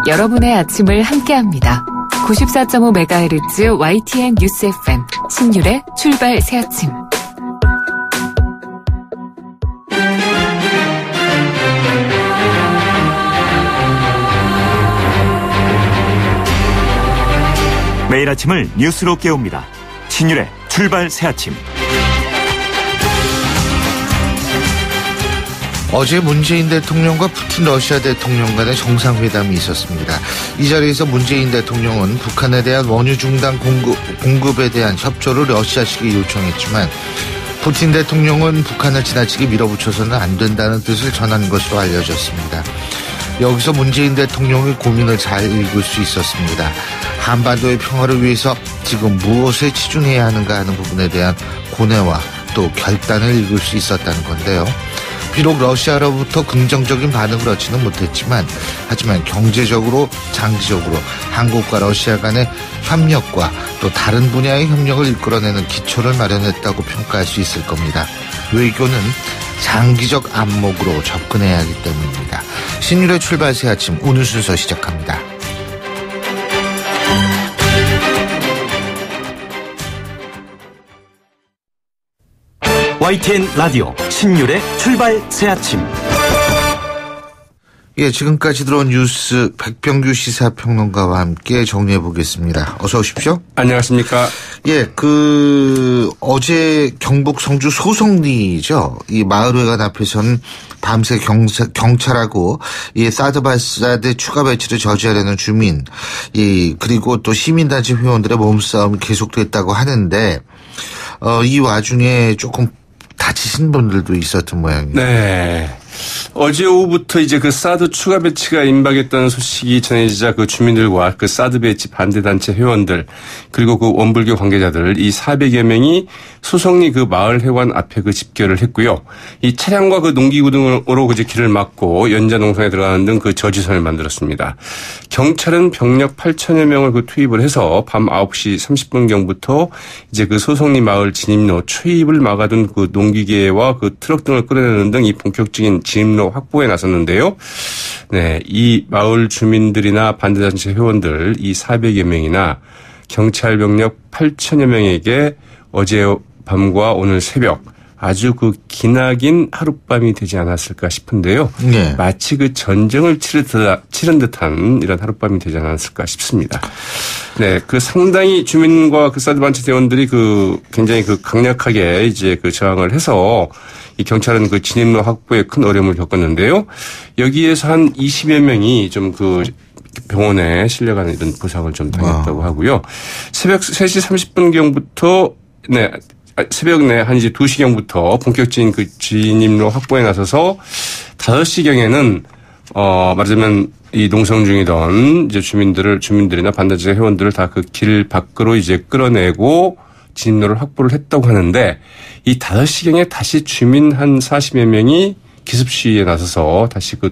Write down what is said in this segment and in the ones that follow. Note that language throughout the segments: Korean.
여러분의 아침을 함께합니다. 94.5MHz YTN 뉴스 FM 신율의 출발 새아침. 매일 아침을 뉴스로 깨웁니다. 신율의 출발 새아침. 어제 문재인 대통령과 푸틴 러시아 대통령 간의 정상회담이 있었습니다. 이 자리에서 문재인 대통령은 북한에 대한 원유 중단 공급에 대한 협조를 러시아식에 요청했지만 푸틴 대통령은 북한을 지나치게 밀어붙여서는 안 된다는 뜻을 전한 것으로 알려졌습니다. 여기서 문재인 대통령의 고민을 잘 읽을 수 있었습니다. 한반도의 평화를 위해서 지금 무엇에 치중해야 하는가 하는 부분에 대한 고뇌와 또 결단을 읽을 수 있었다는 건데요. 비록 러시아로부터 긍정적인 반응을 얻지는 못했지만 하지만 경제적으로 장기적으로 한국과 러시아 간의 협력과 또 다른 분야의 협력을 이끌어내는 기초를 마련했다고 평가할 수 있을 겁니다. 외교는 장기적 안목으로 접근해야 하기 때문입니다. 신율의 출발 새 아침 오늘 순서 시작합니다. YTN 라디오 신율의 출발 새아침. 예, 지금까지 들어온 뉴스 백병규 시사평론가와 함께 정리해 보겠습니다. 어서 오십시오. 안녕하십니까. 예, 어제 경북 성주 소송리죠. 이 마을회관 앞에서는 밤새 경찰하고 이 사드 발사대 추가 배치를 저지하려는 주민, 그리고 또 시민단체 회원들의 몸싸움이 계속됐다고 하는데, 이 와중에 조금 다치신 분들도 있었던 모양이에요. 네. 어제 오후부터 이제 그 사드 추가 배치가 임박했다는 소식이 전해지자 그 주민들과 그 사드 배치 반대단체 회원들 그리고 그 원불교 관계자들 이 400여 명이 소송리 그 마을 회관 앞에 그 집결을 했고요. 이 차량과 그 농기구 등으로 이제 길을 막고 연자 농성에 들어가는 등 그 저지선을 만들었습니다. 경찰은 병력 8천여 명을 그 투입을 해서 밤 9시 30분경부터 이제 그 소송리 마을 진입로 출입을 막아둔 그 농기계와 그 트럭 등을 끌어내는 등 이 본격적인 진입로 확보에 나섰는데요. 네, 이 마을 주민들이나 반대단체 회원들 이 400여 명이나 경찰 병력 8천여 명에게 어제 밤과 오늘 새벽 아주 그 기나긴 하룻밤이 되지 않았을까 싶은데요. 네. 마치 그 전쟁을 치른 듯한 이런 하룻밤이 되지 않았을까 싶습니다. 네, 그 상당히 주민과 그 사드 단체 대원들이 그 굉장히 그 강력하게 이제 그 저항을 해서 이 경찰은 그 진입로 확보에 큰 어려움을 겪었는데요. 여기에서 한 20여 명이 좀 그 병원에 실려가는 이런 부상을 좀 당했다고 하고요. 새벽 3시 30분경부터 새벽 1시 2시경부터 본격적인 그 진입로 확보에 나서서 5시경에는 말하자면 이 농성 중이던 이제 주민들이나 반대제 회원들을 다 그 길 밖으로 이제 끌어내고 진입로를 확보를 했다고 하는데 이 5시경에 다시 주민 한 40여 명이 기습 시위에 나서서 다시 그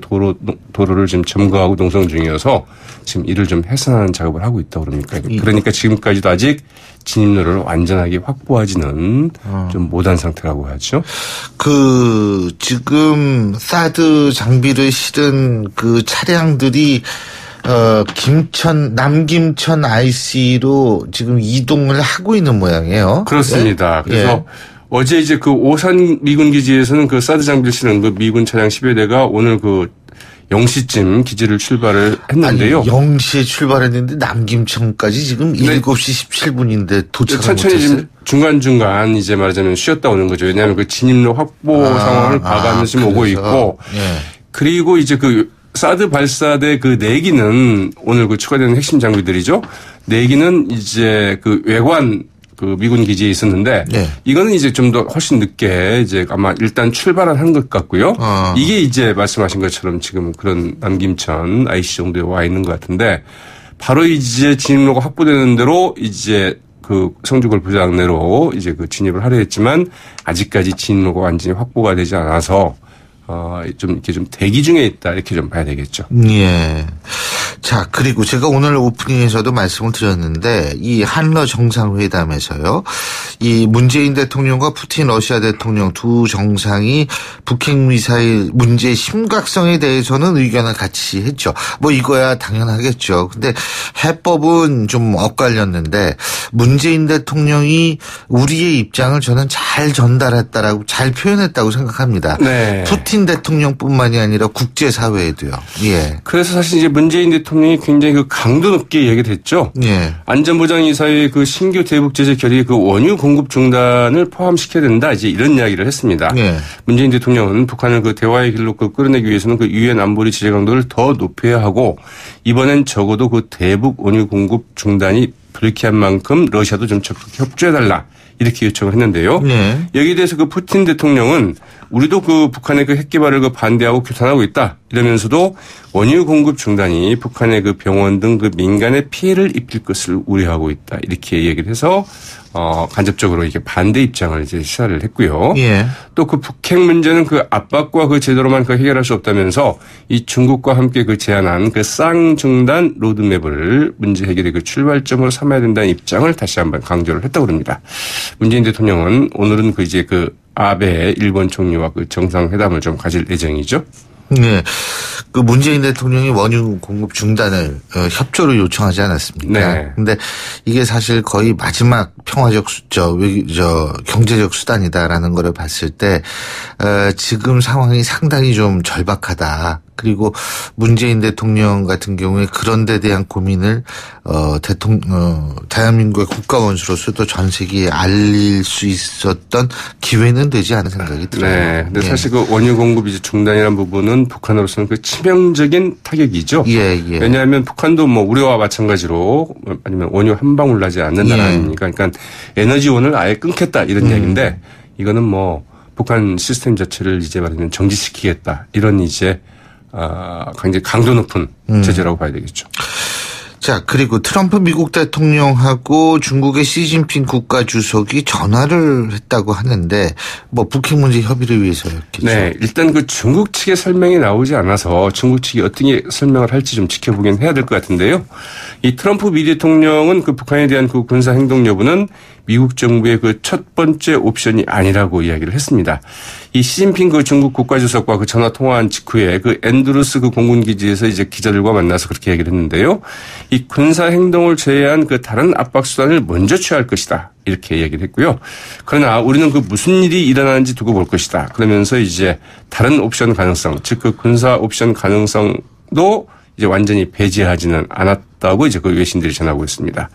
도로를 지금 점거하고 농성 중이어서 지금 이를 좀 해산하는 작업을 하고 있다고 그러니까 지금까지도 아직 진입로를 완전하게 확보하지는 좀 못한 상태라고 하죠. 지금 사드 장비를 실은 그 차량들이 남김천 IC로 지금 이동을 하고 있는 모양이에요. 그렇습니다. 네? 그래서 어제 이제 그 오산 미군 기지에서는 그 사드 장비를 실은 그 미군 차량 10여 대가 오늘 그 0시쯤 기지를 출발을 했는데요. 아니, 0시에 출발했는데 남김천까지 지금 7시 17분인데 도착을 천천히 못했어요? 지금 중간중간 이제 말하자면 쉬었다 오는 거죠. 왜냐하면 그 진입로 확보 상황을 봐가면서 지금 오고 있고. 예. 그리고 이제 그 사드 발사대 그 4기는 오늘 그 추가되는 핵심 장비들이죠. 4기는 이제 그 외관 그 미군 기지에 있었는데 이거는 이제 좀 더 훨씬 늦게 이제 아마 일단 출발을 한 것 같고요. 이게 이제 말씀하신 것처럼 지금 그런 남김천 IC 정도에 와 있는 것 같은데 바로 이제 진입로가 확보되는 대로 이제 그 성주골 부장내로 이제 그 진입을 하려 했지만 아직까지 진입로가 완전히 확보가 되지 않아서 좀 이렇게 좀 대기 중에 있다 이렇게 좀 봐야 되겠죠. 예. 자, 그리고 제가 오늘 오프닝에서도 말씀을 드렸는데 이 한러 정상회담에서요. 이 문재인 대통령과 푸틴 러시아 대통령 두 정상이 북핵미사일 문제의 심각성에 대해서는 의견을 같이 했죠. 뭐 이거야 당연하겠죠. 근데 해법은 좀 엇갈렸는데 문재인 대통령이 우리의 입장을 저는 잘 전달했다라고 잘 표현했다고 생각합니다. 네. 푸틴 대통령뿐만이 아니라 국제사회에도요. 예. 그래서 사실 이제 문재인 대통령이 굉장히 그 강도 높게 얘기를 했죠. 예. 안전보장이사회의 그 신규 대북 제재 결의에 그 원유 공급 중단을 포함시켜야 된다. 이제 이런 이야기를 했습니다. 예. 문재인 대통령은 북한을 그 대화의 길로 끌어내기 위해서는 그 유엔 안보리 제재 강도를 더 높여야 하고 이번엔 적어도 그 대북 원유 공급 중단이 불쾌한 만큼 러시아도 좀 적극 협조해달라. 이렇게 요청을 했는데요. 네. 여기에 대해서 그 푸틴 대통령은 우리도 그 북한의 그 핵 개발을 그 반대하고 규탄하고 있다. 이러면서도 원유 공급 중단이 북한의 그 병원 등 그 민간에 피해를 입힐 것을 우려하고 있다. 이렇게 얘기를 해서 간접적으로 이렇게 반대 입장을 이제 시사를 했고요. 예. 또 그 북핵 문제는 그 압박과 그 제도로만 그 해결할 수 없다면서 이 중국과 함께 그 제안한 그 쌍중단 로드맵을 문제 해결의 그 출발점으로 삼아야 된다는 입장을 다시 한번 강조를 했다고 합니다. 문재인 대통령은 오늘은 그 이제 그 아베 일본 총리와 그 정상회담을 좀 가질 예정이죠. 네. 그 문재인 대통령이 원유 공급 중단을 협조를 요청하지 않았습니까? 네. 근데 이게 사실 거의 마지막 평화적 경제적 수단이다라는 거를 봤을 때 지금 상황이 상당히 좀 절박하다. 그리고 문재인 대통령 같은 경우에 그런 데 대한 고민을 대한민국의 국가원수로서도 전 세계에 알릴 수 있었던 기회는 되지 않은 생각이 들어요. 네. 근데 예. 사실 그 원유 공급 이제 중단이라는 부분은 북한으로서는 그 치명적인 타격이죠. 예, 예. 왜냐하면 북한도 뭐 우리와 마찬가지로 아니면 원유 한 방울 나지 않는 나라 아닙니까? 그러니까 에너지원을 아예 끊겠다 이런 이야기인데 이거는 뭐 북한 시스템 자체를 이제 말하면 정지시키겠다 이런 이제 굉장히 강도 높은 제재라고 봐야 되겠죠. 자, 그리고 트럼프 미국 대통령하고 중국의 시진핑 국가주석이 전화를 했다고 하는데 뭐 북핵 문제 협의를 위해서였겠죠. 네, 일단 그 중국 측의 설명이 나오지 않아서 중국 측이 어떻게 설명을 할지 좀 지켜보긴 해야 될 것 같은데요. 이 트럼프 미 대통령은 그 북한에 대한 그 군사 행동 여부는 미국 정부의 그 첫 번째 옵션이 아니라고 이야기를 했습니다. 이 시진핑 그 중국 국가주석과 그 전화 통화한 직후에 그 앤드루스 그 공군기지에서 이제 기자들과 만나서 그렇게 얘기를 했는데요. 이 군사 행동을 제외한 그 다른 압박 수단을 먼저 취할 것이다. 이렇게 얘기를 했고요. 그러나 우리는 그 무슨 일이 일어나는지 두고 볼 것이다. 그러면서 이제 다른 옵션 가능성, 즉 그 군사 옵션 가능성도 이제 완전히 배제하지는 않았다고 이제 그 외신들이 전하고 있습니다.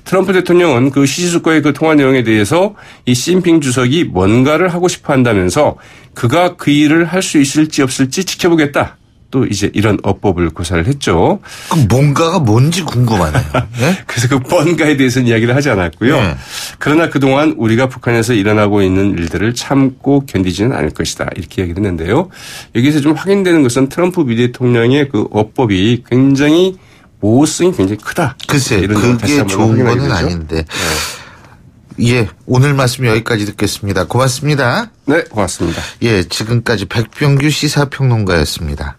트럼프 대통령은 그 시 주석과의 그 통화 내용에 대해서 이 시진핑 주석이 뭔가를 하고 싶어 한다면서 그가 그 일을 할 수 있을지 없을지 지켜보겠다. 또 이제 이런 어법을 구사를 했죠. 그 뭔가가 뭔지 궁금하네요. 네? 그래서 그 뭔가에 대해서는 이야기를 하지 않았고요. 네. 그러나 그동안 우리가 북한에서 일어나고 있는 일들을 참고 견디지는 않을 것이다. 이렇게 얘기를 했는데요. 여기서 좀 확인되는 것은 트럼프 미 대통령의 그 어법이 굉장히 모호성이 굉장히 크다. 글쎄, 이런 걸 다시 그게 한번 좋은 확인하게 거는 되죠. 아닌데. 네. 예, 오늘 말씀 여기까지 듣겠습니다. 고맙습니다. 네, 고맙습니다. 예, 지금까지 백병규 시사평론가였습니다.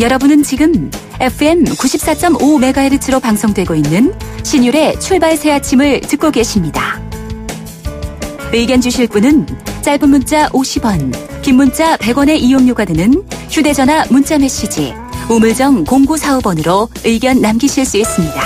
여러분은 지금 FM 94.5MHz로 방송되고 있는 신율의 출발 새 아침을 듣고 계십니다. 의견 주실 분은 짧은 문자 50원, 긴 문자 100원의 이용료가 드는 휴대전화 문자 메시지 우물정 0945번으로 의견 남기실 수 있습니다.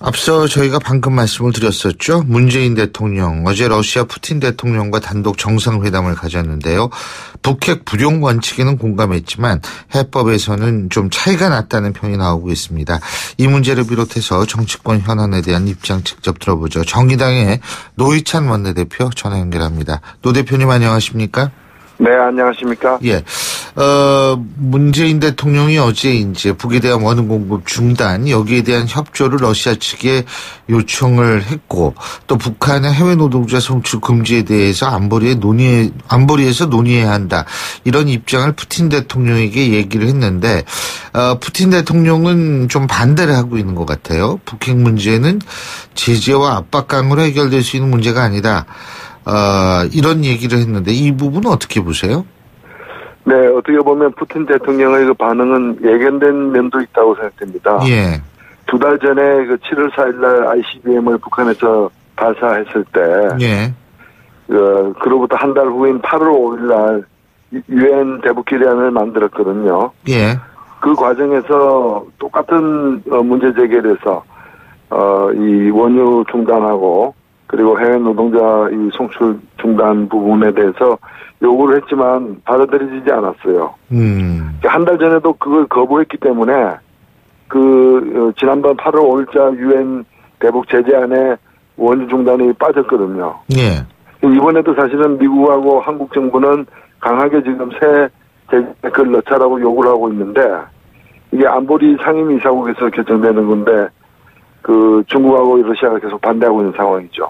앞서 저희가 방금 말씀을 드렸었죠. 문재인 대통령 어제 러시아 푸틴 대통령과 단독 정상회담을 가졌는데요. 북핵 불용 원칙에는 공감했지만 해법에서는 좀 차이가 났다는 평이 나오고 있습니다. 이 문제를 비롯해서 정치권 현안에 대한 입장 직접 들어보죠. 정의당의 노희찬 원내대표 전화 연결합니다. 노 대표님 안녕하십니까? 네, 안녕하십니까? 예. 문재인 대통령이 어제 이제 북에 대한 원유 공급 중단, 여기에 대한 협조를 러시아 측에 요청을 했고, 또 북한의 해외 노동자 송출 금지에 대해서 안보리에서 논의해야 한다. 이런 입장을 푸틴 대통령에게 얘기를 했는데, 푸틴 대통령은 좀 반대를 하고 있는 것 같아요. 북핵 문제는 제재와 압박 강으로 해결될 수 있는 문제가 아니다. 이런 얘기를 했는데 이 부분은 어떻게 보세요? 네, 어떻게 보면 푸틴 대통령의 그 반응은 예견된 면도 있다고 생각됩니다. 예. 2달 전에 그 7월 4일날 ICBM을 북한에서 발사했을 때, 예. 그로부터 한 달 후인 8월 5일날 유엔 대북기대안을 만들었거든요. 예. 그 과정에서 똑같은 문제 제기를 해서 이 원유 중단하고 그리고 해외 노동자 이 송출 중단 부분에 대해서 요구를 했지만 받아들여지지 않았어요. 한 달 전에도 그걸 거부했기 때문에 지난번 8월 5일자 유엔 대북 제재안에 원유 중단이 빠졌거든요. 예. 이번에도 사실은 미국하고 한국 정부는 강하게 지금 새 제재를 넣자라고 요구를 하고 있는데 이게 안보리 상임이사국에서 결정되는 건데 중국하고 러시아가 계속 반대하고 있는 상황이죠.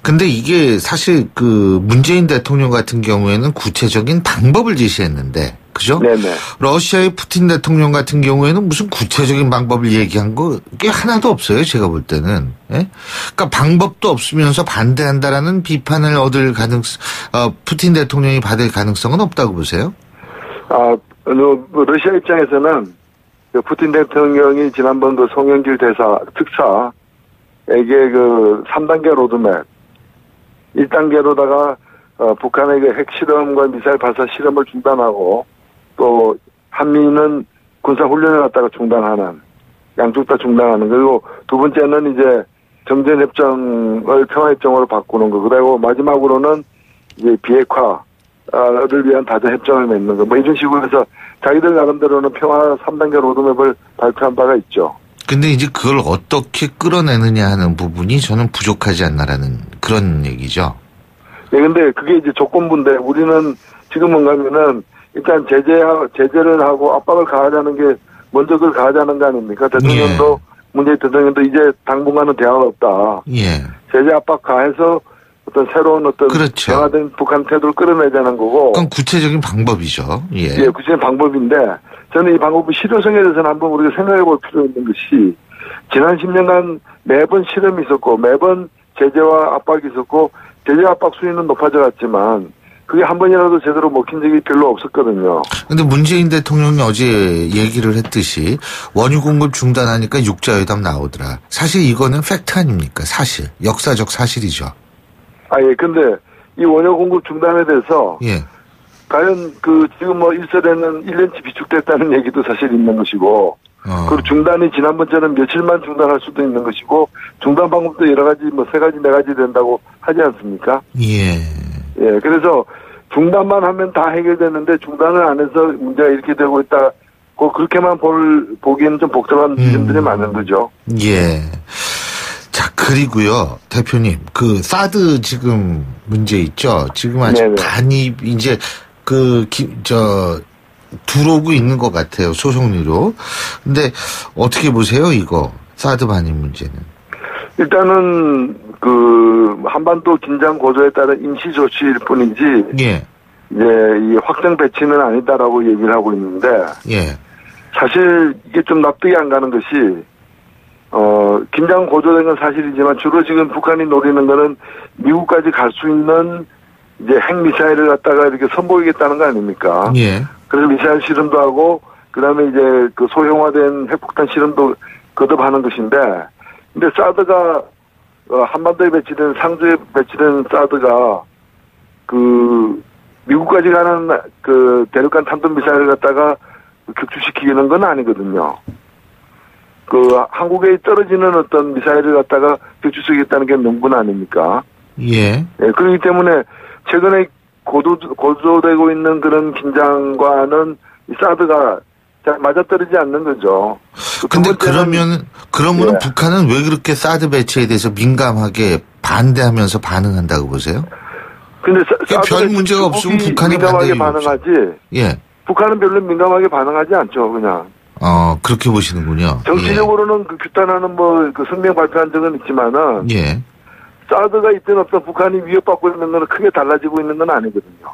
근데 이게 사실 문재인 대통령 같은 경우에는 구체적인 방법을 제시했는데, 그죠? 네네. 러시아의 푸틴 대통령 같은 경우에는 무슨 구체적인 방법을 얘기한 게 하나도 없어요, 제가 볼 때는. 예? 그러니까 방법도 없으면서 반대한다라는 비판을 푸틴 대통령이 받을 가능성은 없다고 보세요? 러시아 입장에서는 푸틴 대통령이 지난번 송영길 특사에게 3단계 로드맵, 1단계로다가 북한의 핵 실험과 미사일 발사 실험을 중단하고 또 한미는 군사 훈련을 갖다가 중단하는, 양쪽 다 중단하는, 그리고 두 번째는 이제 정전협정을 평화협정으로 바꾸는 거, 그리고 마지막으로는 이제 비핵화를 위한 다자협정을 맺는 거, 이런 식으로 해서 자기들 나름대로는 평화 3단계 로드맵을 발표한 바가 있죠. 근데 이제 그걸 어떻게 끌어내느냐 하는 부분이 저는 부족하지 않나라는 그런 얘기죠. 네, 근데 그게 이제 조건부인데 우리는 지금 뭔가면은 일단 제재를 하고 압박을 가하자는 게 먼저 그걸 가하자는 거 아닙니까? 대통령도 예. 문재인 대통령도 이제 당분간은 대화가 없다. 예. 제재 압박 가해서 어떤 새로운 그렇죠. 변화된 북한 태도를 끌어내자는 거고. 그건 구체적인 방법이죠. 예. 예, 구체적인 방법인데 저는 이 방법의 실효성에 대해서는 한번 우리가 생각해 볼 필요 있는 것이 지난 10년간 매번 실험이 있었고 매번 제재와 압박이 있었고 제재 압박 수위는 높아져 갔지만 그게 한 번이라도 제대로 먹힌 적이 별로 없었거든요. 근데 문재인 대통령이 어제 얘기를 했듯이 원유 공급 중단하니까 육자회담 나오더라. 사실 이거는 팩트 아닙니까? 사실. 역사적 사실이죠. 예. 근데 이 원유 공급 중단에 대해서 예. 과연 지금 일설에는 1년치 비축됐다는 얘기도 사실 있는 것이고 그리고 중단이 지난번처럼 며칠만 중단할 수도 있는 것이고 중단 방법도 여러 가지 3가지 4가지 된다고 하지 않습니까? 예. 예. 그래서 중단만 하면 다 해결되는데 중단을 안 해서 문제가 이렇게 되고 있다. 그렇게만 보기에는 좀 복잡한 지점들이 많은 거죠. 예. 자, 그리고요, 대표님, 사드 지금 문제 있죠? 지금 아직 네네. 반입, 이제, 들어오고 있는 것 같아요, 소송리로. 근데, 어떻게 보세요, 이거? 사드 반입 문제는? 일단은, 한반도 긴장 고조에 따른 임시 조치일 뿐이지. 예. 이제, 이 확정 배치는 아니다라고 얘기를 하고 있는데. 예. 사실, 이게 좀 납득이 안 가는 것이, 긴장 고조된 건 사실이지만 주로 지금 북한이 노리는 거는 미국까지 갈 수 있는 이제 핵미사일을 갖다가 이렇게 선보이겠다는 거 아닙니까? 예. 그래서 미사일 실험도 하고, 그 다음에 이제 소형화된 핵폭탄 실험도 거듭하는 것인데, 근데 사드가, 한반도에 배치된, 상주에 배치된 사드가, 미국까지 가는 대륙간 탄도미사일을 갖다가 격추시키는 건 아니거든요. 한국에 떨어지는 어떤 미사일을 갖다가 격추시키겠다는 게 농분 아닙니까? 예. 예, 그렇기 때문에 최근에 고조되고 있는 그런 긴장과는 이 사드가 잘 맞아떨어지지 않는 거죠. 근데 그러면은 예. 북한은 왜 그렇게 사드 배치에 대해서 민감하게 반대하면서 반응한다고 보세요? 근데 별 문제가 없으면 북한이 민감하게 반응하지. 예. 북한은 별로 민감하게 반응하지 않죠, 그냥. 그렇게 보시는군요. 정치적으로는 그 규탄하는 그 성명 발표한 적은 있지만은. 예. 사드가 있든 없든 북한이 위협받고 있는 거는 크게 달라지고 있는 건 아니거든요.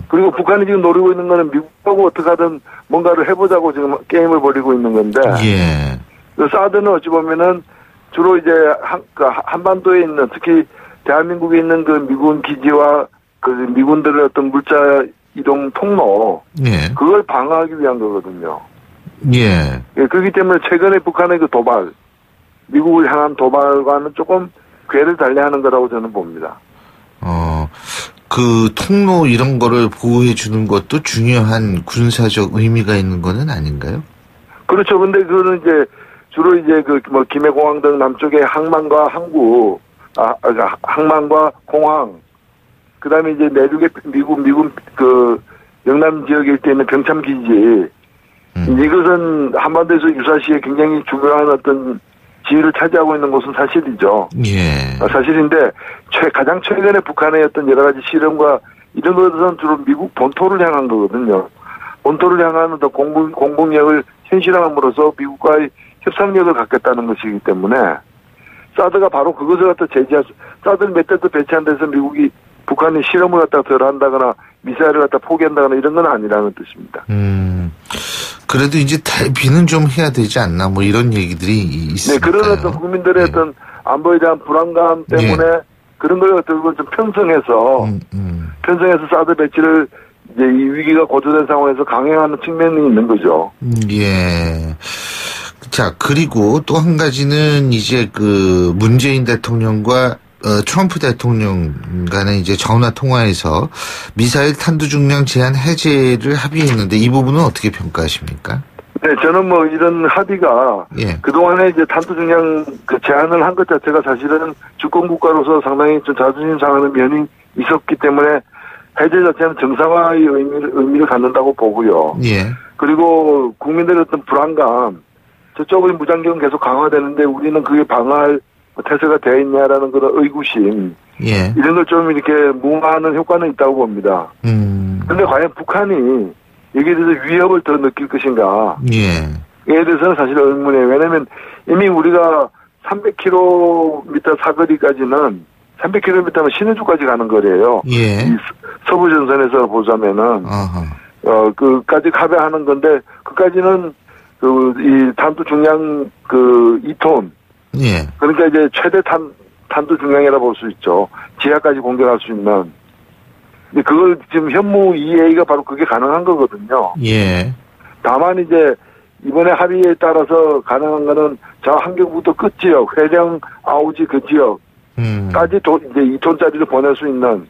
그리고 북한이 지금 노리고 있는 거는 미국하고 어떻게 하든 뭔가를 해보자고 지금 게임을 벌이고 있는 건데. 예. 그 사드는 어찌 보면은 주로 이제 한반도에 있는 특히 대한민국에 있는 그 미군 기지와 그 미군들의 어떤 물자 이동 통로. 예. 그걸 방어하기 위한 거거든요. 예. 예, 그렇기 때문에 최근에 북한의 그 도발, 미국을 향한 도발과는 조금 궤를 달리하는 거라고 저는 봅니다. 그 통로 이런 거를 보호해 주는 것도 중요한 군사적 의미가 있는 거는 아닌가요? 그렇죠. 근데 그거는 이제 주로 이제 김해공항 등 남쪽의 항만과 항구, 항만과 공항, 그 다음에 이제 내륙의 미군 그 영남 지역에 있는 병참 기지, 이것은 한반도에서 유사시에 굉장히 중요한 어떤 지위를 차지하고 있는 것은 사실이죠. 예. 사실인데 가장 최근에 북한의 어떤 여러 가지 실험과 이런 것은 주로 미국 본토를 향한 거거든요. 본토를 향한 어떤 공공력을 현실화함으로써 미국과의 협상력을 갖겠다는 것이기 때문에 사드가 바로 그것을 갖다 사드를 몇 대도 배치한 데서 미국이 북한이 실험을 갖다 덜 한다거나 미사일을 갖다 포기한다거나 이런 건 아니라는 뜻입니다. 그래도 이제 대비는 좀 해야 되지 않나 뭐 이런 얘기들이 있습니다. 네, 그런 어떤 국민들의 어떤 안보에 대한 불안감 때문에 그런 걸 좀 편성해서 사드 배치를 이제 이 위기가 고조된 상황에서 강행하는 측면이 있는 거죠. 예. 자, 그리고 또 한 가지는 이제 그 문재인 대통령과 트럼프 대통령 간의 이제 전화 통화에서 미사일 탄두 중량 제한 해제를 합의했는데 이 부분은 어떻게 평가하십니까? 네, 저는 이런 합의가 그동안에 이제 탄두 중량 제한을 한 것 자체가 사실은 주권 국가로서 상당히 좀 자존심 상하는 면이 있었기 때문에 해제 자체는 정상화의 의미를 갖는다고 보고요. 예. 그리고 국민들의 어떤 불안감, 저쪽의 무장경은 계속 강화되는데 우리는 그게 방어할 태세가 되어 있냐라는 그런 의구심. 예. 이런 걸 좀 이렇게 무마하는 효과는 있다고 봅니다. 그런데 과연 북한이 여기에 대해서 위협을 더 느낄 것인가. 예. 이에 대해서는 사실 의문이에요. 왜냐하면 이미 우리가 300km 사거리까지는 300km면 신의주까지 가는 거래요. 예. 이 서부 전선에서 보자면은 그까지 합의하는 건데 그까지는 이 탄두 중량 2톤. 예. 그러니까 이제 최대 탄두 중량이라 볼 수 있죠. 지하까지 공격할 수 있는. 근데 그걸 지금 현무 EA가 바로 그게 가능한 거거든요. 예. 다만 이제 이번에 합의에 따라서 가능한 거는 저 한경부터 끝 지역, 회령 아우지 그 지역까지 이제 2톤짜리를 보낼 수 있는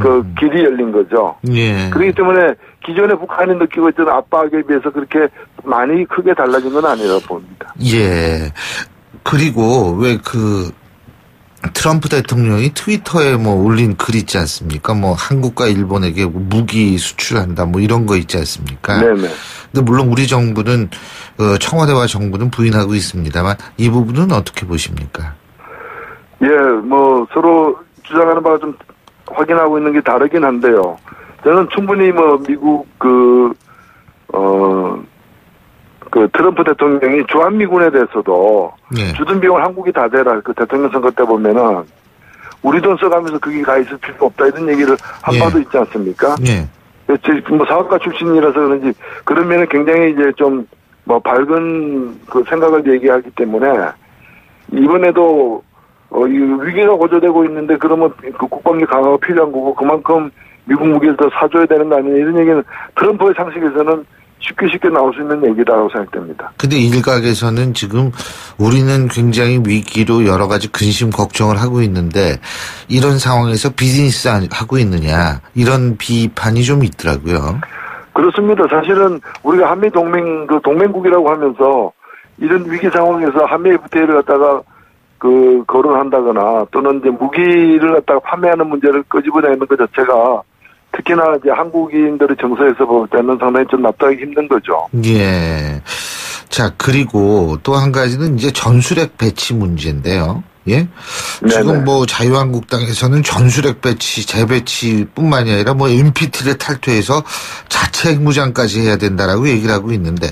그 길이 열린 거죠. 예. 그렇기 때문에 기존에 북한이 느끼고 있던 압박에 비해서 그렇게 많이 크게 달라진 건 아니라고 봅니다. 예. 그리고 왜 트럼프 대통령이 트위터에 올린 글 있지 않습니까? 한국과 일본에게 무기 수출한다 이런 거 있지 않습니까? 네네. 근데 물론 우리 정부는 청와대와 정부는 부인하고 있습니다만 이 부분은 어떻게 보십니까? 예, 서로 주장하는 바가 좀 확인하고 있는 게 다르긴 한데요. 저는 충분히 미국 트럼프 대통령이 주한미군에 대해서도 주둔 비용을 한국이 다 대라. 대통령 선거 때 보면은 우리 돈 써가면서 거기 가 있을 필요 없다 이런 얘기를 한 바도 있지 않습니까? 예. 사업가 출신이라서 그런지 그런 면에 굉장히 이제 좀 밝은 생각을 얘기하기 때문에 이번에도 이 위기가 고조되고 있는데 그러면 국방력 강화가 필요한 거고 그만큼 미국 무기를 더 사줘야 되는 거 아니냐 이런 얘기는 트럼프의 상식에서는 쉽게 나올 수 있는 얘기라고 생각됩니다. 근데 일각에서는 지금 우리는 굉장히 위기로 여러 가지 근심 걱정을 하고 있는데 이런 상황에서 비즈니스 하고 있느냐 이런 비판이 좀 있더라고요. 그렇습니다. 사실은 우리가 한미 동맹국이라고 하면서 이런 위기 상황에서 한미 FTA를 갖다가 거론한다거나 또는 이제 무기를 갖다가 판매하는 문제를 끄집어내는 것 자체가 특히나 이제 한국인들의 정서에서 볼 때는 상당히 좀 납득하기 힘든 거죠. 예. 자, 그리고 또 한 가지는 이제 전술핵 배치 문제인데요. 예? 네네. 지금 뭐 자유한국당에서는 전술핵 배치, 재배치뿐만이 아니라 뭐 NPT를 탈퇴해서 자체 핵무장까지 해야 된다라고 얘기를 하고 있는데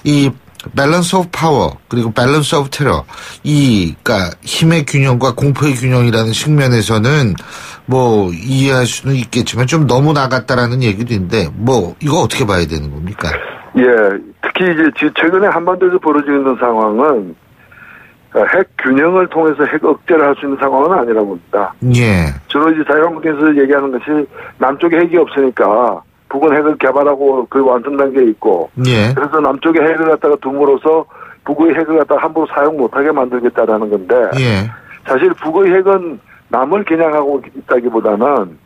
이 밸런스 오브 파워 그리고 밸런스 오브 테러 그러니까 힘의 균형과 공포의 균형이라는 측면에서는 뭐 이해할 수는 있겠지만 좀 너무 나갔다라는 얘기도 있는데 뭐 이거 어떻게 봐야 되는 겁니까? 예, 특히 이제 최근에 한반도에서 벌어지고 있는 상황은 핵 균형을 통해서 핵 억제를 할 수 있는 상황은 아니라고 봅니다. 예. 주로 이제 자유한국당에서 얘기하는 것이 남쪽에 핵이 없으니까 북은 핵을 개발하고 그 완성 단계에 있고, 예. 그래서 남쪽에 핵을 갖다가 둠으로써 북의 핵을 갖다가 함부로 사용 못하게 만들겠다라는 건데, 예. 사실 북의 핵은 남을 겨냥하고 있다기보다는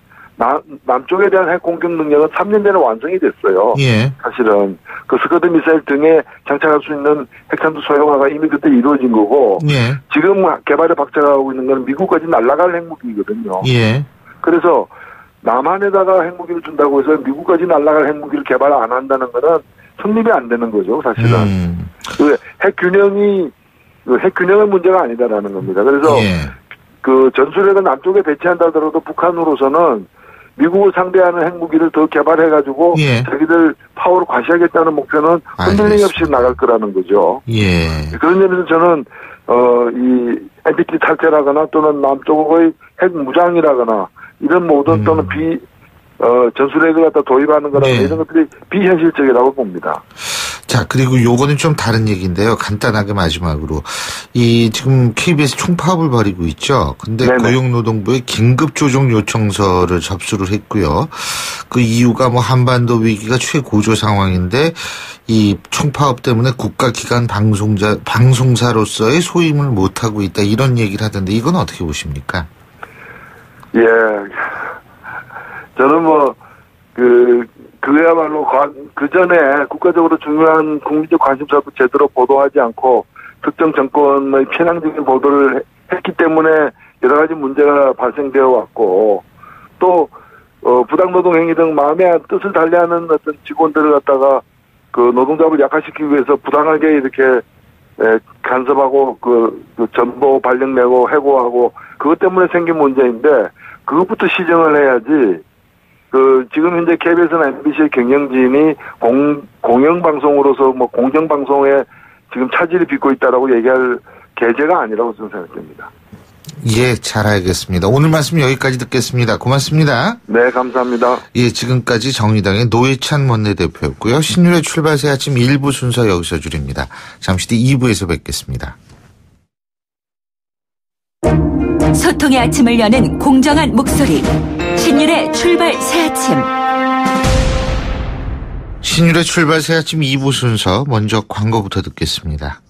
남쪽에 대한 핵 공격 능력은 3년 전에 완성이 됐어요. 예. 사실은 그 스커드 미사일 등에 장착할 수 있는 핵탄두 소형화가 이미 그때 이루어진 거고, 예. 지금 개발에 박차가고 있는 건 미국까지 날아갈 핵무기거든요. 예. 그래서 남한에다가 핵무기를 준다고 해서 미국까지 날아갈 핵무기를 개발 안 한다는 거는 성립이 안 되는 거죠, 사실은. 그 핵균형의 문제가 아니다라는 겁니다. 그래서 예. 그 전술핵을 남쪽에 배치한다 하더라도 북한으로서는 미국을 상대하는 핵무기를 더 개발해가지고 예. 자기들 파워를 과시하겠다는 목표는 흔들림 없이 나갈 거라는 거죠. 예. 그런 점에서 저는 이 NPT 탈퇴라거나 또는 남쪽의 핵 무장이라거나 이런 모든 또는 전술핵을 갖다 도입하는 거라거나 네. 이런 것들이 비현실적이라고 봅니다. 자, 그리고 요거는 좀 다른 얘기인데요. 간단하게 마지막으로. 지금 KBS 총파업을 벌이고 있죠. 근데 네네. 고용노동부에 긴급조정 요청서를 접수를 했고요. 그 이유가 뭐 한반도 위기가 최고조 상황인데 이 총파업 때문에 국가기관 방송사로서의 소임을 못하고 있다. 이런 얘기를 하던데 이건 어떻게 보십니까? 예. 저는 그야말로 그 전에 국가적으로 중요한 국민적 관심사도 제대로 보도하지 않고 특정 정권의 편향적인 보도를 했기 때문에 여러 가지 문제가 발생되어 왔고 또 부당노동 행위 등 마음의 뜻을 달리하는 어떤 직원들을 갖다가 그 노동자를 약화시키기 위해서 부당하게 이렇게 간섭하고 그 전보 발령 내고 해고하고 그것 때문에 생긴 문제인데 그것부터 시정을 해야지. 지금 현재 KBS나 MBC의 경영진이 공영방송으로서 공정방송에 지금 차질을 빚고 있다라고 얘기할 계제가 아니라고 저는 생각됩니다. 예, 잘 알겠습니다. 오늘 말씀 여기까지 듣겠습니다. 고맙습니다. 네, 감사합니다. 예, 지금까지 정의당의 노회찬 원내대표였고요. 신율의 출발새 아침 1부 순서 여기서 줄입니다. 잠시 뒤 2부에서 뵙겠습니다. 소통의 아침을 여는 공정한 목소리. 신율의 출발 새아침. 신율의 출발 새아침 2부 순서 먼저 광고부터 듣겠습니다.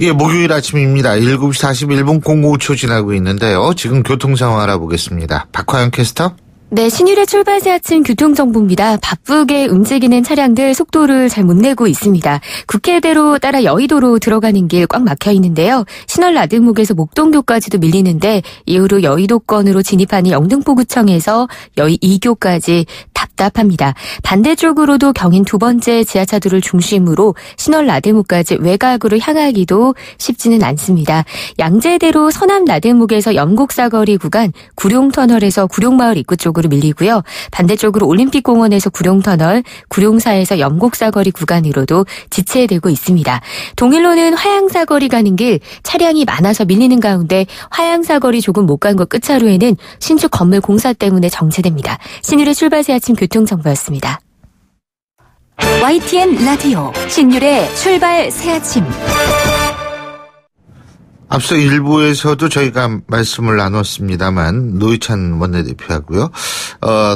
예, 목요일 아침입니다. 7시 41분 05초 지나고 있는데요. 지금 교통 상황 알아보겠습니다. 박화영 캐스터. 네, 신율의 출발새 아침 교통정보입니다. 바쁘게 움직이는 차량들 속도를 잘 못 내고 있습니다. 국회대로 따라 여의도로 들어가는 길 꽉 막혀 있는데요. 신월 나들목에서 목동교까지도 밀리는데 이후로 여의도권으로 진입하는 영등포구청에서 여의 2교까지 답답합니다. 반대쪽으로도 경인 두 번째 지하차도를 중심으로 신월 나들목까지 외곽으로 향하기도 쉽지는 않습니다. 양재대로 서남 나들목에서 영곡사거리 구간 구룡터널에서 구룡마을 입구 쪽으로 밀리고요. 반대쪽으로 올림픽공원에서 구룡터널, 구룡사에서 영곡사거리 구간으로도 지체되고 있습니다. 동일로는 화양사거리 가는 길 차량이 많아서 밀리는 가운데 화양사거리 조금 못 간 곳 끝차로에는 신축 건물 공사 때문에 정체됩니다. 신율의 출발새 아침 교통정보였습니다. YTN 라디오 신율의 출발 새아침. 앞서 일부에서도 저희가 말씀을 나눴습니다만 노회찬 원내대표하고요.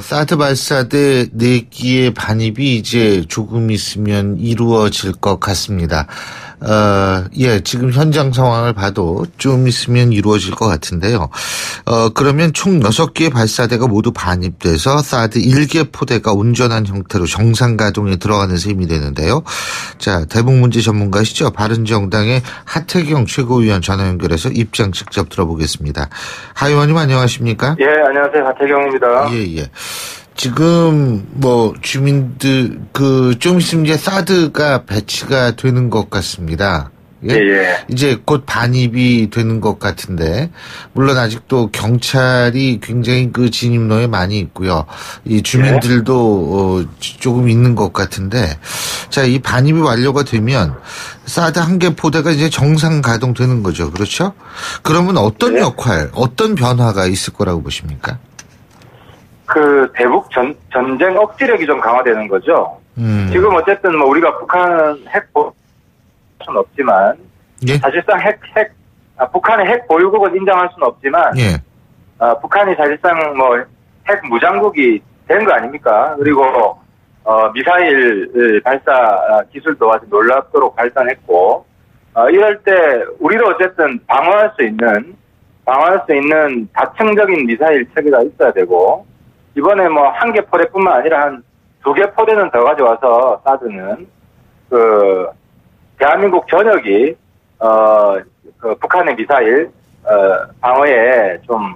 사드 발사대 4기의 반입이 이제 조금 있으면 이루어질 것 같습니다. 예, 지금 현장 상황을 봐도 좀 있으면 이루어질 것 같은데요. 그러면 총 6개의 발사대가 모두 반입돼서 사드 1개 포대가 온전한 형태로 정상 가동에 들어가는 셈이 되는데요. 자, 대북 문제 전문가시죠. 바른정당의 하태경 최고위원 전화 연결해서 입장 직접 들어보겠습니다. 하 의원님 안녕하십니까? 예, 안녕하세요. 하태경입니다. 예. 지금 주민들 좀 있으면 이제 사드가 배치가 되는 것 같습니다. 예? 예. 이제 곧 반입이 되는 것 같은데, 물론 아직도 경찰이 굉장히 그 진입로에 많이 있고요. 이 주민들도 조금 있는 것 같은데, 자, 이 반입이 완료가 되면 사드 한 개 포대가 이제 정상 가동되는 거죠. 그렇죠? 그러면 어떤 역할, 어떤 변화가 있을 거라고 보십니까? 그 대북 전쟁 억지력이 좀 강화되는 거죠. 지금 어쨌든 뭐 우리가 북한 핵 수는 없지만 예? 사실상 북한의 핵 보유국은 인정할 수는 없지만 예. 북한이 사실상 뭐 핵 무장국이 된 거 아닙니까? 그리고 미사일 발사 기술도 아주 놀랍도록 발전했고 이럴 때 우리도 어쨌든 방어할 수 있는 다층적인 미사일 체계가 있어야 되고 이번에 뭐 한 개 포대뿐만 아니라 한 2개 포대는 더 가져와서 사드는 그 대한민국 전역이 그 북한의 미사일 방어에 좀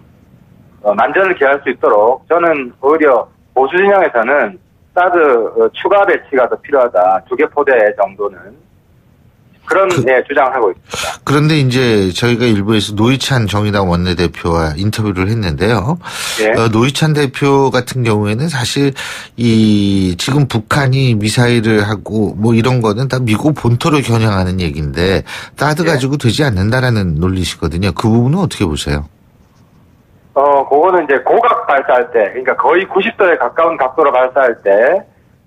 만전을 기할 수 있도록 저는 오히려 보수 진영에서는 사드 추가 배치가 더 필요하다. 2개 포대 정도는 그런 주장을 하고 있습니다. 그런데 이제 저희가 일부에서 노회찬 정의당 원내대표와 인터뷰를 했는데요. 예. 노회찬 대표 같은 경우에는 사실 지금 북한이 미사일을 하고 뭐 이런 거는 다 미국 본토를 겨냥하는 얘기인데 사드 가지고 되지 않는다라는 논리시거든요. 그 부분은 어떻게 보세요? 그거는 이제 고각 발사할 때, 그러니까 거의 90도에 가까운 각도로 발사할 때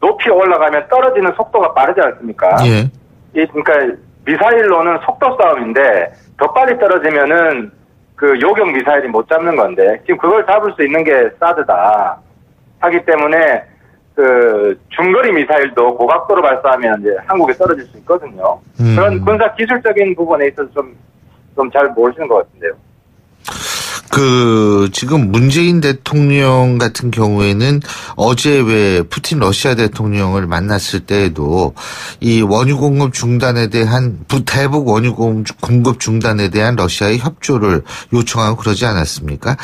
높이 올라가면 떨어지는 속도가 빠르지 않습니까? 예. 그러니까 미사일로는 속도 싸움인데 더 빨리 떨어지면은 그 요격 미사일이 못 잡는 건데 지금 그걸 잡을 수 있는 게 사드다 하기 때문에 그 중거리 미사일도 고각도로 발사하면 이제 한국에 떨어질 수 있거든요. 그런 군사 기술적인 부분에 있어서 좀 잘 모르시는 것 같은데요. 지금 문재인 대통령 같은 경우에는 어제 왜 푸틴 러시아 대통령을 만났을 때에도 이 원유 공급 중단에 대한 대북 원유 공급 중단에 대한 러시아의 협조를 요청하고 그러지 않았습니까?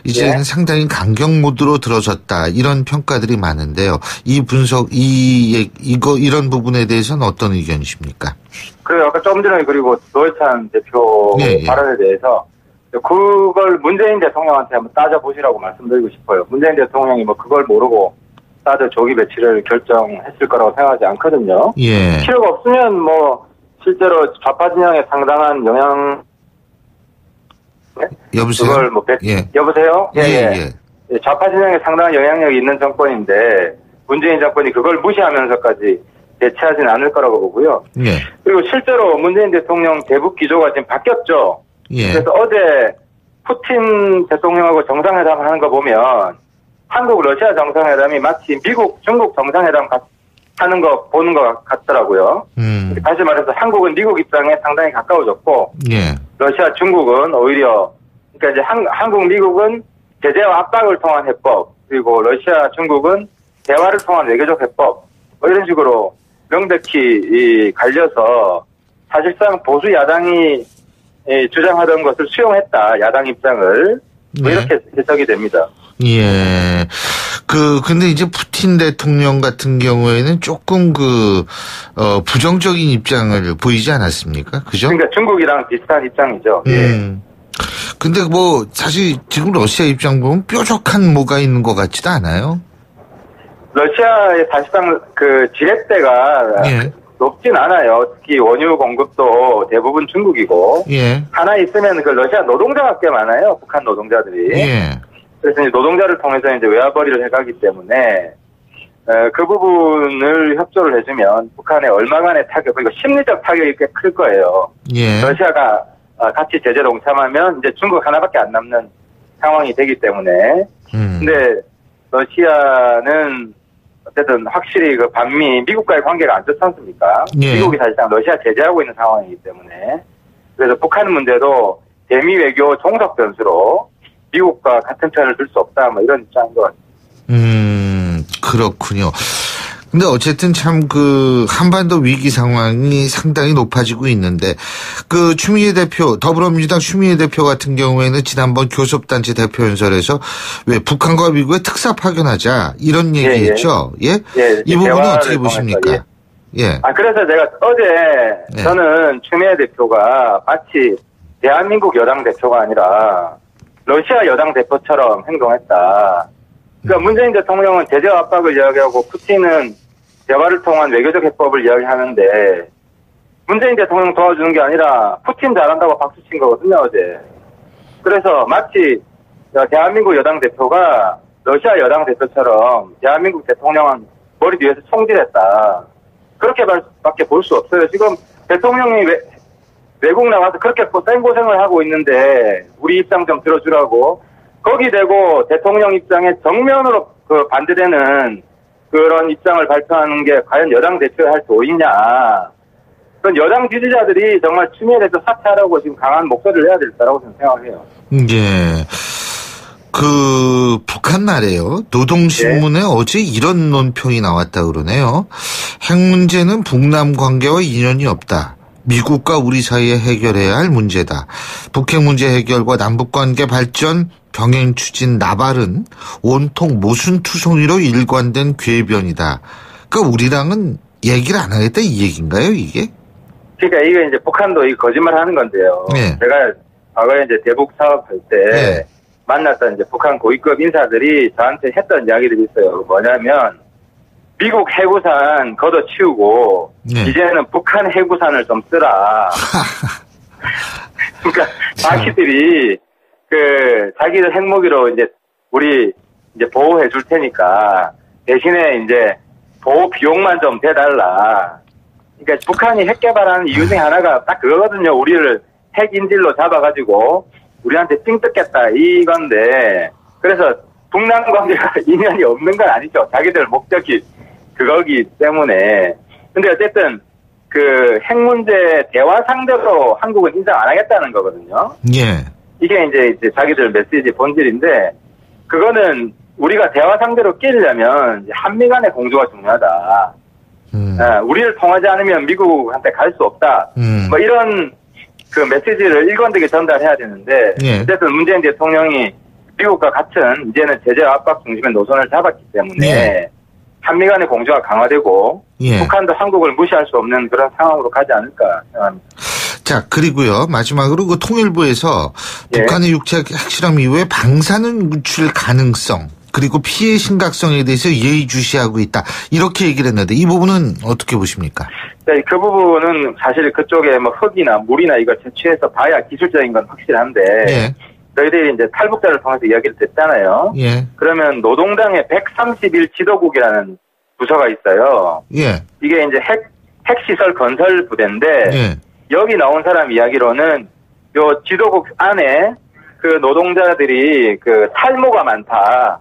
이제는 상당히 강경 모드로 들어섰다 이런 평가들이 많은데요. 이 분석 이런 부분에 대해서는 어떤 의견이십니까? 아까 조금 전에 그리고 노회찬 대표 발언에 대해서 그걸 문재인 대통령한테 한번 따져보시라고 말씀드리고 싶어요. 문재인 대통령이 뭐 그걸 모르고 사드 조기 배치를 결정했을 거라고 생각하지 않거든요. 예. 필요가 없으면 뭐 실제로 좌파 진영에 상당한 영향. 여보세요? 그걸 뭐 여보세요? 예. 좌파 진영에 상당한 영향력이 있는 정권인데 문재인 정권이 그걸 무시하면서까지 대체하진 않을 거라고 보고요. 예. 그리고 실제로 문재인 대통령 대북 기조가 지금 바뀌었죠. 예. 그래서 어제 푸틴 대통령하고 정상회담 하는 거 보면 한국 러시아 정상회담이 마치 미국 중국 정상회담 하는 거 보는 것 같더라고요. 다시 말해서 한국은 미국 입장에 상당히 가까워졌고 러시아 중국은 오히려 그러니까 이제 한국 미국은 제재와 압박을 통한 해법 그리고 러시아 중국은 대화를 통한 외교적 해법 뭐 이런 식으로 명백히 갈려서 사실상 보수 야당이 주장하던 것을 수용했다. 야당 입장을. 뭐 이렇게 해석이 됩니다. 예. 근데 이제 푸틴 대통령 같은 경우에는 조금 부정적인 입장을 보이지 않았습니까? 그죠? 그러니까 중국이랑 비슷한 입장이죠. 근데 뭐, 사실 지금 러시아 입장 보면 뾰족한 뭐가 있는 것 같지도 않아요? 러시아의 사실상 지렛대가 높진 않아요. 특히 원유 공급도 대부분 중국이고 하나 있으면 러시아 노동자가 꽤 많아요. 북한 노동자들이. 그래서 이제 노동자를 통해서 이제 외화벌이를 해가기 때문에 그 부분을 협조를 해주면 북한에 얼마간의 타격 그리고 심리적 타격이 꽤 클 거예요. 러시아가 같이 제재 동참하면 이제 중국 하나밖에 안 남는 상황이 되기 때문에. 근데 러시아는 어쨌든 확실히 반미 미국과의 관계가 안 좋지 않습니까? 미국이 사실상 러시아 제재하고 있는 상황이기 때문에 그래서 북한 문제도 대미 외교 종속 변수로 미국과 같은 편을 들 수 없다 뭐 이런 입장인 것 같습니다. 그렇군요. 근데 어쨌든 참 한반도 위기 상황이 상당히 높아지고 있는데 추미애 대표 더불어민주당 추미애 대표 같은 경우에는 지난번 교섭단체 대표연설에서 왜 북한과 미국에 특사 파견하자 이런 얘기했죠. 이 부분은 어떻게 보십니까? 예. 그래서 제가 어제 저는 추미애 대표가 마치 대한민국 여당 대표가 아니라 러시아 여당 대표처럼 행동했다. 그러니까 문재인 대통령은 제재 압박을 이야기하고 푸틴은 대화를 통한 외교적 해법을 이야기하는데 문재인 대통령 도와주는 게 아니라 푸틴 잘한다고 박수 친 거거든요, 어제. 그래서 마치 대한민국 여당 대표가 러시아 여당 대표처럼 대한민국 대통령은 머리 뒤에서 총질했다. 그렇게밖에 볼 수 없어요. 지금 대통령이 외국 나가서 그렇게 생고생을 하고 있는데 우리 입장 좀 들어주라고 거기 대고 대통령 입장에 정면으로 반대되는 그런 입장을 발표하는 게 과연 여당 대표가 할 도리냐. 그건 여당 지지자들이 정말 추미애 대표 사퇴하라고 지금 강한 목소리를 해야 될 거라고 저는 생각해요. 예. 북한 말이에요. 노동신문에 어제 이런 논평이 나왔다 그러네요. 핵 문제는 북남 관계와 인연이 없다. 미국과 우리 사이에 해결해야 할 문제다. 북핵 문제 해결과 남북관계 발전 병행 추진 나발은 온통 모순투성이로 일관된 궤변이다. 그러니까 우리랑은 얘기를 안 하겠다 이 얘기인가요, 이게? 그러니까 이게 이제 북한도 이 거짓말 하는 건데요. 네. 제가 과거에 이제 대북 사업할 때 만났던 이제 북한 고위급 인사들이 저한테 했던 이야기들이 있어요. 뭐냐면 미국 해구산 걷어치우고 이제는 북한 해구산을 좀 쓰라. 그러니까 자기들이 자기들 핵무기로 이제 우리 이제 보호해 줄 테니까 대신에 이제 보호 비용만 좀 대달라. 그러니까 북한이 핵 개발하는 이유 중에 하나가 딱 그거거든요. 우리를 핵 인질로 잡아가지고 우리한테 찡 뜯겠다 이건데 그래서 북남 관계가 인연이 없는 건 아니죠. 자기들 목적이 그거기 때문에. 근데 어쨌든 핵 문제 대화 상대로 한국은 인정 안 하겠다는 거거든요. 예. 이게 이제 자기들 메시지 본질인데 그거는 우리가 대화 상대로 끼려면 한미 간의 공조가 중요하다. 우리를 통하지 않으면 미국한테 갈 수 없다. 뭐 이런 메시지를 일관되게 전달해야 되는데 어쨌든 문재인 대통령이 미국과 같은 이제는 제재 압박 중심의 노선을 잡았기 때문에 한미 간의 공조가 강화되고 북한도 한국을 무시할 수 없는 그런 상황으로 가지 않을까 생각합니다. 자, 그리고요, 마지막으로 통일부에서 북한의 육체 핵실험 이후에 방사능 유출 가능성, 그리고 피해 심각성에 대해서 예의주시하고 있다. 이렇게 얘기를 했는데 이 부분은 어떻게 보십니까? 네, 그 부분은 사실 그쪽에 흙이나 물이나 이걸 채취해서 봐야 기술적인 건 확실한데 저희들이 이제 탈북자를 통해서 이야기를 듣잖아요. 그러면 노동당의 131 지도국이라는 부서가 있어요. 이게 이제 핵시설 건설 부대인데 여기 나온 사람 이야기로는 요 지도국 안에 노동자들이 탈모가 많다.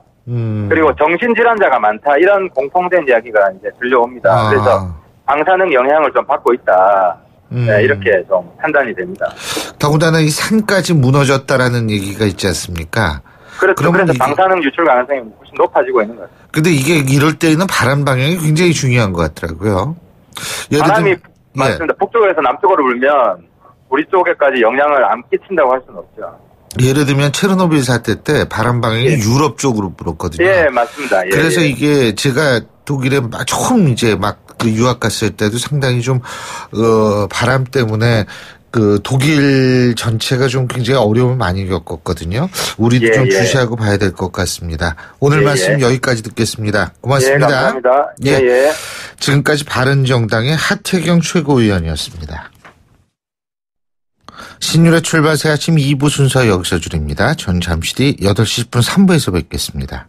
그리고 정신질환자가 많다. 이런 공통된 이야기가 이제 들려옵니다. 그래서 방사능 영향을 좀 받고 있다. 네, 이렇게 좀 판단이 됩니다. 더군다나 이 산까지 무너졌다라는 얘기가 있지 않습니까? 그렇죠. 그래서 방사능 유출 가능성이 훨씬 높아지고 있는 거예요. 근데 이게 이럴 때에는 바람 방향이 굉장히 중요한 것 같더라고요. 바람이 맞습니다. 북쪽에서 남쪽으로 불면 우리 쪽에까지 영향을 안 끼친다고 할 수는 없죠. 예를 들면 체르노빌 사태 때 바람 방향이 유럽 쪽으로 불었거든요. 예, 맞습니다. 그래서 이게 제가 독일에 처음 이제 유학 갔을 때도 상당히 좀 바람 때문에 독일 전체가 좀 굉장히 어려움을 많이 겪었거든요. 우리도 좀 주시하고 봐야 될 것 같습니다. 오늘 말씀 여기까지 듣겠습니다. 고맙습니다. 감사합니다. 지금까지 바른정당의 하태경 최고위원이었습니다. 신율의 출발 새 아침 2부 순서 여기서 줄입니다. 전 잠시 뒤 8시 10분 3부에서 뵙겠습니다.